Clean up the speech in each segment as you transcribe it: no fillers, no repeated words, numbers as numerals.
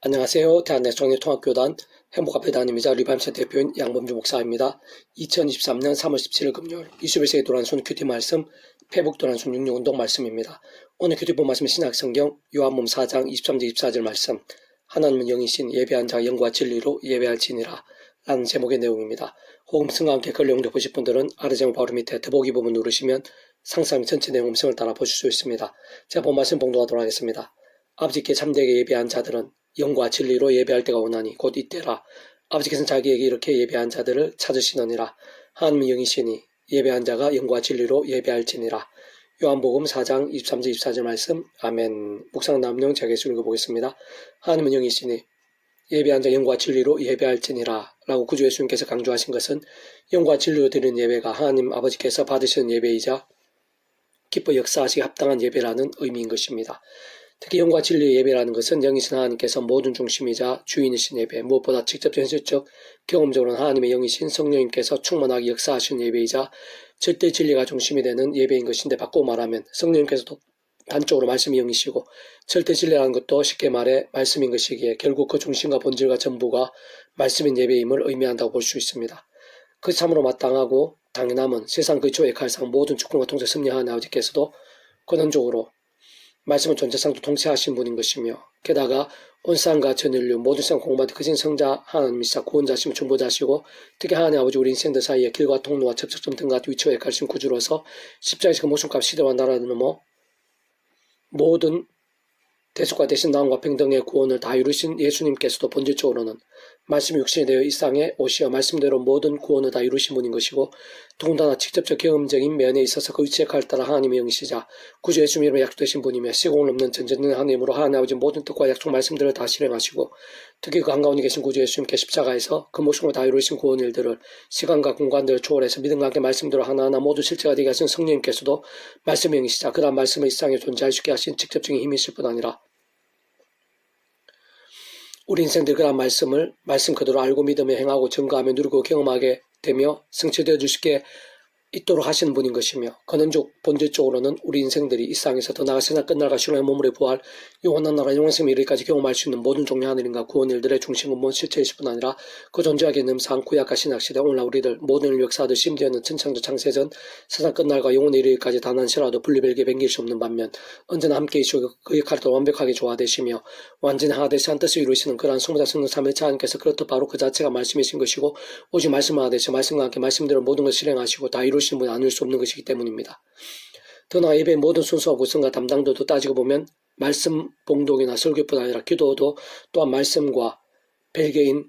안녕하세요. 대한내성통합교단 행복합회단임이자 리바임센터 대표인 양범주 목사입니다. 2023년 3월 17일 금요일 이수벨세계 도란순 큐티 말씀 페북 도란순 66운동 말씀입니다. 오늘 큐티 본 말씀은 신약성경 요한복음 4장 23절 24절 말씀 하나님은 영이신 예배한 자가 영과 진리로 예배할지니라 라는 제목의 내용입니다. 호흡승과 함께 글 내용도 보실 분들은 아래 제목 바로 밑에 더보기 부분 누르시면 상상 전체 내용 음성을 따라 보실 수 있습니다. 제가 본 말씀 봉독하도록 하겠습니다. 아버지께 참되게 예배한 자들은 영과 진리로 예배할 때가 오나니 곧 이때라. 아버지께서는 자기에게 이렇게 예배한 자들을 찾으시느니라. 하나님은 영이시니 예배한 자가 영과 진리로 예배할지니라. 요한복음 4장 23절 24절 말씀. 아멘. 묵상 남용 제가 읽어보겠습니다. 하나님은 영이시니 예배한 자 영과 진리로 예배할지니라 라고 구주 예수님께서 강조하신 것은 영과 진리로 드리는 예배가 하나님 아버지께서 받으시는 예배이자 기뻐 역사하시기 합당한 예배라는 의미인 것입니다. 특히 영과 진리의 예배라는 것은 영이신 하나님께서 모든 중심이자 주인이신 예배, 무엇보다 직접 현실적 경험적으로는 하나님의 영이신 성령님께서 충만하게 역사하시는 예배이자 절대 진리가 중심이 되는 예배인 것인데, 바꾸고 말하면 성령님께서도 단적으로 말씀이 영이시고 절대 진리라는 것도 쉽게 말해 말씀인 것이기에 결국 그 중심과 본질과 전부가 말씀인 예배임을 의미한다고 볼 수 있습니다. 그 참으로 마땅하고 당연함은 세상 그 조의 칼상 모든 주권과 통제 섭리하는 아버지께서도 근원적으로 말씀은 존재상도 통치하신 분인 것이며, 게다가 온 세상과 전 인류 모든 세상 공부받은 크신 성자 하나님이시자 구원자시며 중보자시고, 특히 하나님 아버지 우리 인생들 사이에 길과 통로와 접촉점 등과 위치에 가르친 구주로서 십자가에서 그 목숨값 시대와 나라를 넘어 모든 대속과 대신 나음과 평등의 구원을 다 이루신 예수님께서도 본질적으로는 말씀이 육신이 되어 이 땅에 오시어 말씀대로 모든 구원을 다 이루신 분인 것이고, 더군다나 직접적 경험적인 면에 있어서 그 위치 역할을 따라 하나님의 영이시자 구주 예수님 이름에 약속되신 분이며 시공을 넘는 전전능한 하나님으로 하나님 아버지 모든 뜻과 약속 말씀들을 다 실행하시고, 특히 그 한가운데 계신 구주 예수님께 십자가에서 그 목숨을 다 이루신 구원 일들을 시간과 공간들을 초월해서 믿음과 함께 말씀대로 하나하나 모두 실체가 되게 하신 성령님께서도 말씀의 영이시자 그러한 말씀을 이 세상에 존재할 수 있게 하신 직접적인 힘이실 뿐 아니라 우리 인생들 그런 말씀을 말씀 그대로 알고 믿으며 행하고 증거하며 누리고 경험하게 되며 성취되어 줄 수 있게 있도록 하시는 분인 것이며, 근원적 본질적으로는 우리 인생들이 이 세상에서 더 나아가 세상 끝날과 신령의 몸으로 부활 영원한 나라 영원생명 이르기까지 경험할 수 있는 모든 종류 하늘인과 구원 일들의 중심 근본 실체이실 뿐 아니라 그 존재하게 능상 구약과 신약시대 오늘날 우리들 모든 인류 역사들 심지어는 천창조 창세전 세상 끝날과 영원에 이르기까지 단 한 시라도 분리별개 변길 수 없는 반면 언제나 함께 계시고 그 역할을 더 완벽하게 조화되시며 완전히 하나 되시 한 뜻을 이루시는 그러한 성부자 성령 삼위일체 하나님께서 그렇듯 바로 그 자체가 말씀이신 것이고, 오직 말씀 하나 되시 말씀과 함께 말씀대로 모든 것을 실행하시고 다 이루시는 분이 아닐 수 없는 것이기 때문입니다. 더 나아가 예배의 모든 순서와 구성과 담당도도 따지고 보면 말씀 봉독이나 설교뿐 아니라 기도도 또한 말씀과 별개인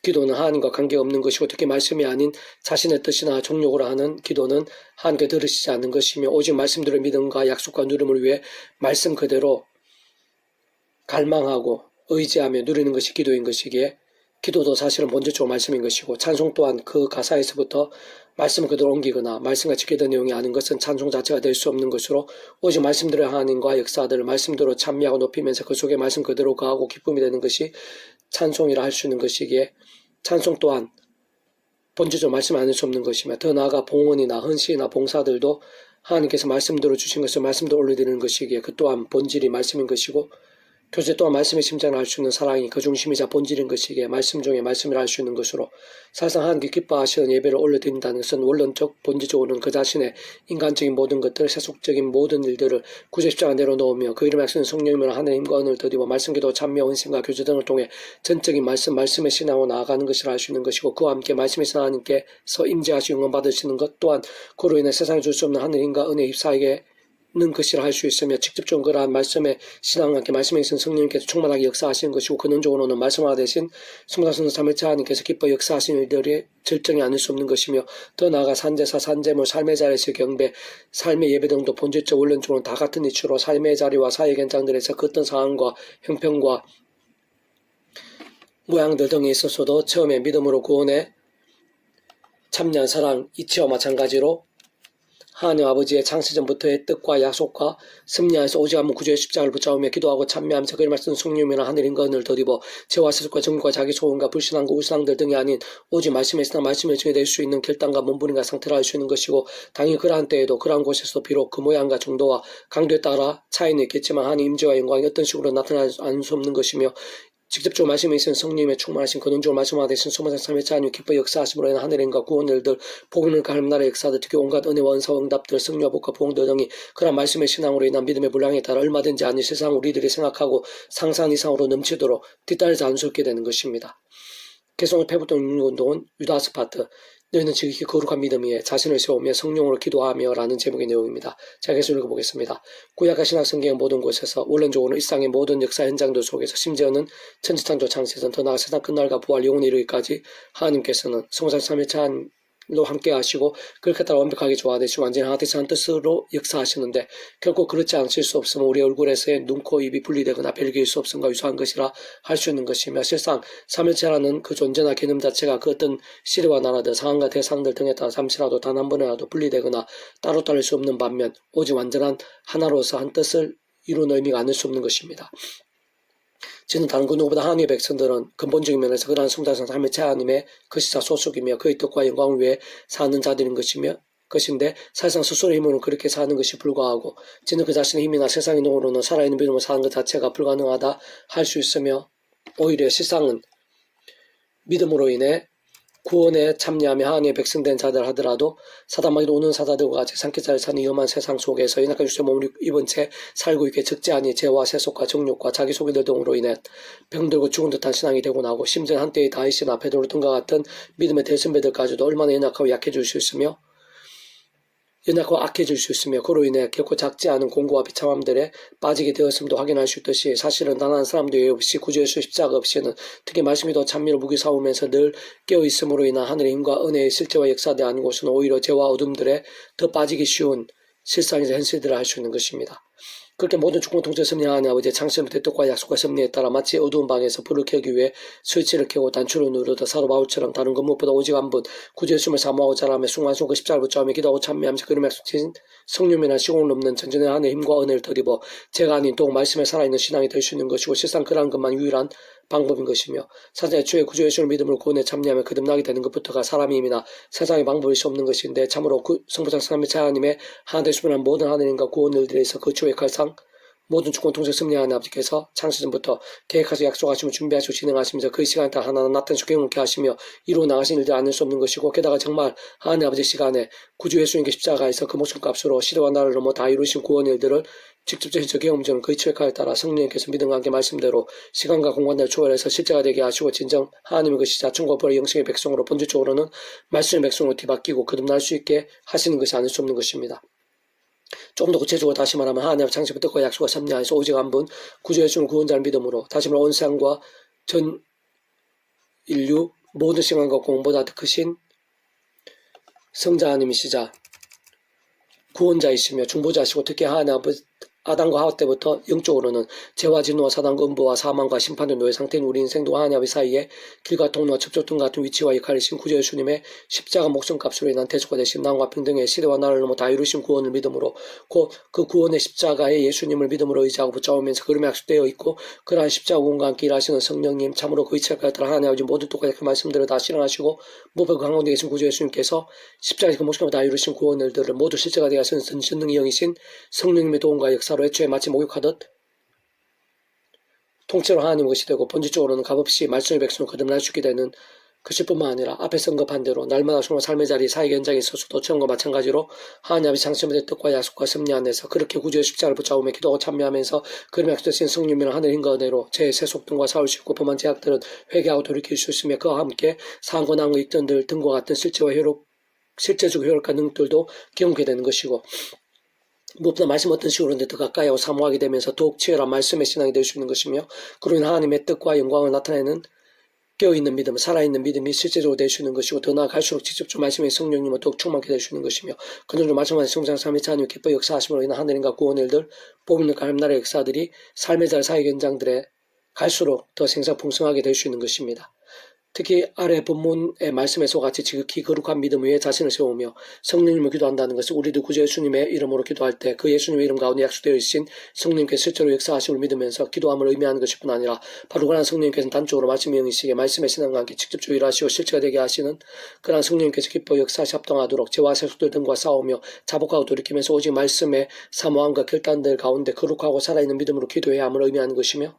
기도는 하나님과 관계없는 것이고, 특히 말씀이 아닌 자신의 뜻이나 종욕으로 하는 기도는 하나님께 들으시지 않는 것이며, 오직 말씀대로 믿음과 약속과 누림을 위해 말씀 그대로 갈망하고 의지하며 누리는 것이 기도인 것이기에, 기도도 사실은 본질적으로 말씀인 것이고, 찬송 또한 그 가사에서부터 말씀을 그대로 옮기거나 말씀과 직결된 내용이 아닌 것은 찬송 자체가 될 수 없는 것으로, 오직 말씀대로 하나님과 역사들을 말씀대로 찬미하고 높이면서 그 속에 말씀 그대로 가하고 기쁨이 되는 것이 찬송이라 할 수 있는 것이기에, 찬송 또한 본질적으로 말씀 아닐 수 없는 것이며, 더 나아가 봉헌이나 헌시나 봉사들도 하나님께서 말씀대로 주신 것을 말씀대로 올려드리는 것이기에 그 또한 본질이 말씀인 것이고, 교제 또한 말씀의 심장을 알 수 있는 사랑이 그 중심이자 본질인 것이기에 말씀 중에 말씀을 알 수 있는 것으로, 사실상 하나님께 기뻐하시는 예배를 올려드린다는 것은 원론적 본질적으로는 그 자신의 인간적인 모든 것들, 세속적인 모든 일들을 구주 십자가 내려놓으며 그 이름에 쓰는 성령님을 하나님과 은을 더디고 말씀기도 찬미와 헌신과 교제 등을 통해 전적인 말씀의 신앙으로 나아가는 것을 알 수 있는 것이고, 그와 함께 말씀의 하나님께서 임재하시 영원 받으시는 것 또한 그로 인해 세상에 줄 수 없는 하늘인과 은혜 휩싸이게 는 것이라 할 수 있으며, 직접적으로 그러한 말씀의 신앙과 함께 말씀에 있는 성령님께서 충만하게 역사하시는 것이고, 근원적으로는 말씀화 대신 성자성자 삼위일체 하나님께서 기뻐 역사하시는 일들이 절정이 아닐 수 없는 것이며, 더 나아가 산제사, 산제물, 삶의 자리에서 경배, 삶의 예배 등도 본질적 원론적으로는 다 같은 이치로 삶의 자리와 사회 현장들에서 그 어떤 상황과 형편과 모양들 등에 있어서도 처음에 믿음으로 구원에 참여한 사랑 이치와 마찬가지로 하나님 아버지의 창세전부터의 뜻과 약속과 섭리하에서 오직 한번 구주의 십자가를 붙잡으며 기도하고 찬미하면서 그를 말씀 성령이나 하늘인과 은을 더디고 죄와 세속과 정과 자기 소원과 불신앙과 우상들 등이 아닌 오직 말씀의 신앙 말씀의 증이 될 수 있는 결단과 몸부림과 상태를 알 수 있는 것이고, 당연히 그러한 때에도 그러한 곳에서도 비록 그 모양과 정도와 강도에 따라 차이는 있겠지만 하나님 임재와 영광이 어떤 식으로 나타나지 않을 수 없는 것이며, 직접적으로 말씀에 있는 성령님의 충만하신 근원적으로 말씀하다 되신 소망상 삼위일체 하나님 기뻐 역사하심으로 인한 하늘의 은과 구원의 일들 복음을 가는 나라의 역사들 특히 온갖 은혜와 은사와 응답들 성령과 복과 보응들 등이 그런 말씀의 신앙으로 인한 믿음의 분량에 따라 얼마든지 아니 세상 우리들이 생각하고 상상 이상으로 넘치도록 뒤따르지 않을 수 없게 되는 것입니다. 개성의 패부동 운동은 유다스 파트 너희는 지극히 거룩한 믿음 위에 자신을 세우며 성령으로 기도하며 라는 제목의 내용입니다. 자, 계속 읽어보겠습니다. 구약과 신약 성경의 모든 곳에서 원론적으로 일상의 모든 역사 현장들 속에서 심지어는 천지창조 창세전 더 나아가 세상 끝날과 부활 영원에 이르기까지 하나님께서는 성삼 삼위일체 하나님로 함께 하시고 그렇게 따라 완벽하게 조화되시고 완전히 하나 되시는 뜻으로 역사하시는데 결코 그렇지 않으실 수 없으면 우리 얼굴에서의 눈, 코, 입이 분리되거나 별개일 수 없음과 유사한 것이라 할 수 있는 것이며 실상 삼위일체라는 그 존재나 개념 자체가 그 어떤 시대와 나라들, 상황과 대상들 등에 따라 잠시라도 단 한 번이라도 분리되거나 따로 따를 수 없는 반면 오직 완전한 하나로서 한 뜻을 이룬 의미가 아닐 수 없는 것입니다. 저는 다른 그 누구보다 하나님의 백성들은 근본적인 면에서 그러한 성자성 삼위일체 하나님의 그시자 소속이며 그의 뜻과 영광을 위해 사는 자들인 것인데 사실상 스스로의 힘으로는 그렇게 사는 것이 불가하고 저는 그 자신의 힘이나 세상의 노력으로는 살아있는 믿음으로 사는 것 자체가 불가능하다 할 수 있으며 오히려 실상은 믿음으로 인해 구원에 참여하며 하나님의 백성된 자들 하더라도 사단마귀로 오는 사자들과 같이 산기자를 사는 위험한 세상 속에서 연약한 육체의 몸을 입은 채 살고 있게 적지 아니 죄와 세속과 정욕과 자기 소개들 등으로 인해 병들고 죽은 듯한 신앙이 되고 나고 심지어 한때의 다윗이나 베드로 등과 같은 믿음의 대선배들까지도 얼마나 연약하고 약해질 수 있으며 연약하고 악해질 수 있으며 그로 인해 결코 작지 않은 공고와 비참함들에 빠지게 되었음도 확인할 수 있듯이 사실은 단 한 사람도 예외 없이 구주 예수 십자가 없이는 특히 말씀이 더 찬미로 무기 삼으면서 늘 깨어있음으로 인한 하늘의 힘과 은혜의 실제와 역사대 아닌 곳은 오히려 죄와 어둠들에 더 빠지기 쉬운 실상이자 현실들을 할 수 있는 것입니다. 그렇게 모든 주권 통제 섭리하는 아버지의 창세부터 뜻과 약속과 섭리에 따라 마치 어두운 방에서 불을 켜기 위해 스위치를 켜고 단추를 누르듯 사도 바울처럼 다른 것 무엇보다 오직 한 분 구주 예수님을 사모하고 자라며 순간순간 그 십자가를 붙잡으며 기도하고 참여하면서 그림에 약속하신 성령이나 시공을 넘는 전전의 하나님의 힘과 은혜를 덧입어 제가 아닌 또 말씀에 살아있는 신앙이 될 수 있는 것이고 실상 그러한 것만 유일한 방법인 것이며 사실 애초에 구주 예수를 믿음으로 구원에 참여하며 거듭나게 되는 것부터가 사람의 힘이나 세상의 방법일 수 없는 것인데 참으로 성부장 삼위일체 하나님의 하나 되시면 모든 하나님과 구원 일들에서 거쳐 역할상 모든 주권 통제 승리하는 아버지께서 창세전부터 계획하셔 약속하시며 준비하시고 진행하시면서 그 시간에 따라 하나는 나타내시고 경험케 하시며 이루어 나가신 일들 않을 수 없는 것이고 게다가 정말 하나님 아버지 시간에 구주 예수님께 십자가에서 그 목숨값으로 시대와 나라를 넘어 다 이루신 구원 일들을 직접적인 저 경험적인 그의 체크에 따라 성령님께서 믿음과 함께 말씀대로 시간과 공간을 초월해서 실제가 되게 하시고 진정 하나님의 것이 자충과 벌의 영생의 백성으로 본질적으로는 말씀의 백성으로 뒤바뀌고 거듭날 수 있게 하시는 것이 아닐 수 없는 것입니다. 조금 더 구체적으로 다시 말하면 하나님의 창세부터 뜻과 약속과 섭리하에서 오직 한 분 구주 예수를 구원자를 믿음으로 다시 말해 온 세상과 전 인류 모든 시간과 공보다 더 크신 성자 하나님이시자 구원자이시며 중보자시고 특히 하나님 아버지 아담과 하와 때부터 영적으로는 죄와 진노와 사단과 음부와 사망과 심판의 노예 상태인 우리 인생도 하나님 아버지 사이에 길과 통로와 접촉 등 같은 위치와 역할이신 구주 예수님의 십자가 목숨값으로 인한 대속과 대신 나음과 평등의 시대와 나라를 넘어 다 이루신 구원을 믿음으로 곧 그 구원의 십자가에 예수님을 믿음으로 의지하고 붙잡으면서 그름에 약속되어 있고 그러한 십자가 구원과 함께 일하시는 성령님 참으로 그 이치에 따라 하나님 아버지 모든 똑같은 그 말씀들을 다 실행하시고 무엇보다 그 가운데 계신 구주 예수님께서 십자가에서 그 목숨을 다 이루신 구원들을 모두 실제가 되게 하시는 전능의 영이신 성령님의 도움과 역사 로 애초에 마치 목욕하듯 통째로 하나님 것이 되고 본질적으로는 값없이 말씀의 백성을 거듭날 수 있게 되는 그것뿐만 아니라 앞에서 언급한 대로 날마다 정말 삶의 자리 사역 현장에 있어서도 처음과 마찬가지로 하나님 아버지 창세부의 뜻과 약속과 섭리 안에서 그렇게 구주의 십자가를 붙잡으며 기도하고 참여하면서 그름에 약속되신 성령이나 하늘의 힘과 은혜로 제 세속등과 싸울 수 있고 범한 제약들은 회개하고 돌이킬 수 있으며 그와 함께 상과 난과 익전들 등과 같은 실제적 효력과 능력들도 경험하게 되는 것이고 무엇보다 말씀 어떤 식으로든 더 가까이 하고 사모하게 되면서 더욱 치열한 말씀의 신앙이 될 수 있는 것이며 그로 인해 하나님의 뜻과 영광을 나타내는 깨어있는 믿음, 살아있는 믿음이 실제적으로 될 수 있는 것이고 더 나아갈수록 직접적 말씀의 성령님을 더욱 충만하게 될 수 있는 것이며 그들로 말씀하신 성장 삼위일체 하나님 기뻐 역사하심으로 인한 하늘과 구원의 일들 복음을 가는 나라의 역사들이 삶의 잘 사역 현장들에 갈수록 더 생사풍성하게 될 수 있는 것입니다. 특히 아래 본문의 말씀에서 같이 지극히 거룩한 믿음 위에 자신을 세우며 성령님을 기도한다는 것은 우리도 구주 예수님의 이름으로 기도할 때 그 예수님의 이름 가운데 약속되어 있으신 성령님께 실제로 역사하심을 믿으면서 기도함을 의미하는 것뿐 아니라 바로 그러한 성령님께서는 단적으로 말씀의 영이시기에 말씀의 신앙과 함께 직접적으로 일하시고 실체가 되게 하시는 그러한 성령님께서 기뻐 역사하시 합당하도록 죄와 세속들 등과 싸우며 자복하고 돌이키면서 오직 말씀의 사모함과 결단들 가운데 거룩하고 살아있는 믿음으로 기도해야 함을 의미하는 것이며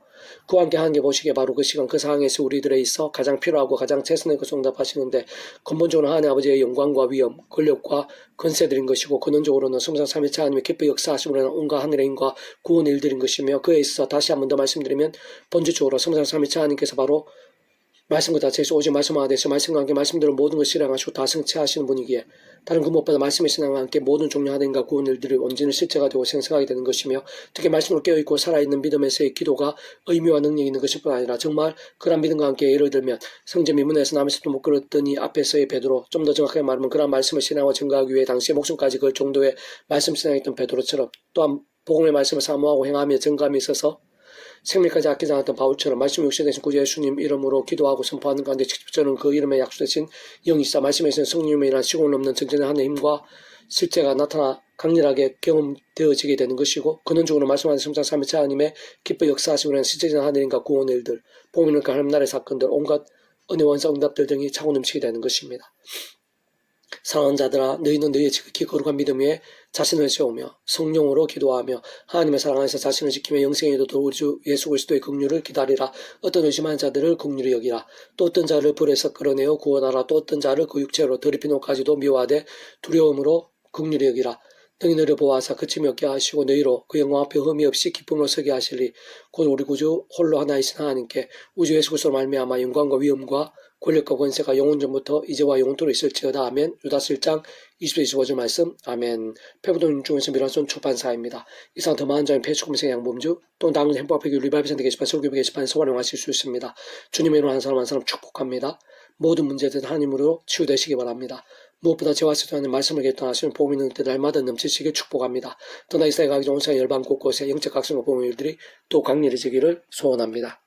그와 함께 하나님께 보시기에 바로 그 시간 그 상황에서 우리들에 있어 가장 필요하고 가장 최선의 것을 응답하시는데 근본적으로 하나님 아버지의 영광과 위엄, 권력과 권세들인 것이고 근원적으로는 성삼 삼위일체 하나님의 기뻐 역사하심으로 인한 온갖 하늘의 힘과 구원의 일들인 것이며 그에 있어 다시 한 번 더 말씀드리면 본질적으로 성삼 삼위일체 하나님께서 바로 말씀과 자체에서 오직 말씀과 대해서 말씀과 함께 말씀대로 모든 것을 실행하시고 다 성취하시는 분이기에 다른 그 무엇보다 말씀의 신앙과 함께 모든 종류 하나님과 구원 일들이 온전히 실제가 되고 생생하게 되는 것이며 특히 말씀으로 깨어있고 살아있는 믿음에서의 기도가 의미와 능력이 있는 것일 뿐 아니라 정말 그런 믿음과 함께 예를 들면 성전 미문에서 남에서도 못 걸었더니 앞에서의 베드로 좀 더 정확하게 말하면 그런 말씀을 신앙과 증거하기 위해 당시의 목숨까지 걸 정도의 말씀 신앙했던 베드로처럼 또한 복음의 말씀을 사모하고 행하며 증거함이 있어서 생명까지 아끼지 않았던 바울처럼 말씀 육신되신 구주 예수님 이름으로 기도하고 선포하는 가운데 직접 저는 그 이름에 약속되신 영이 있어 말씀에서는 성령님에 일어난 시공 넘는 정전의 하나님의 힘과 실제가 나타나 강렬하게 경험되어지게 되는 것이고 근원적으로 말씀하신 성장 삼위일체 하나님의 기뻐 역사하심으로 한 실제적인 하나님과 구원의 일들 복음을 그 하나님 나라의 사건들 온갖 은혜 원사 응답들 등이 차고 넘치게 되는 것입니다. 사랑하는 자들아 너희는 너희의 지극히 거룩한 믿음 위에 자신을 세우며 성령으로 기도하며 하나님의 사랑 안에서 자신을 지키며 영생에 이르도록 우리 주 예수 그리스도의 긍휼을 기다리라. 어떤 의심하는 자들을 긍휼히 여기라. 또 어떤 자를 불에서 끌어내어 구원하라. 또 어떤 자를 그 육체로 더럽히노까지도 미워하되 두려움으로 긍휼히 여기라. 너희 너희를 보호하사 그침이 없게 하시고 너희로 그 영광 앞에 흠이 없이 기쁨으로 서게 하시리. 곧 우리 구주 홀로 하나이신 하나님께 우주 예수 그리스도로 말미암아 영광과 위엄과 권력과 권세가 영원전부터 이제와 영원토록 있을지어다. 아멘. 유다서 1장 20절 25절 말씀. 아멘. 페부동 중에서 미란손 초판사입니다. 이상 더 많은 점의 폐축금생 양범주 또는 다른 행복하게 리바이브센터 게시판 서울교회 게시판에서 활용하실 수 있습니다. 주님의 이름으로 한 사람 한 사람 축복합니다. 모든 문제들 하나님으로 치유되시기 바랍니다. 무엇보다 저와 스스로는 말씀을 개통하시는 복음 있는 때 날마다 넘치시길 축복합니다. 떠나 이스라엘 가기 좋은 세상 열방 곳곳에 영적 각성과 복음의 일들이 또 강렬해지기를 소원합니다.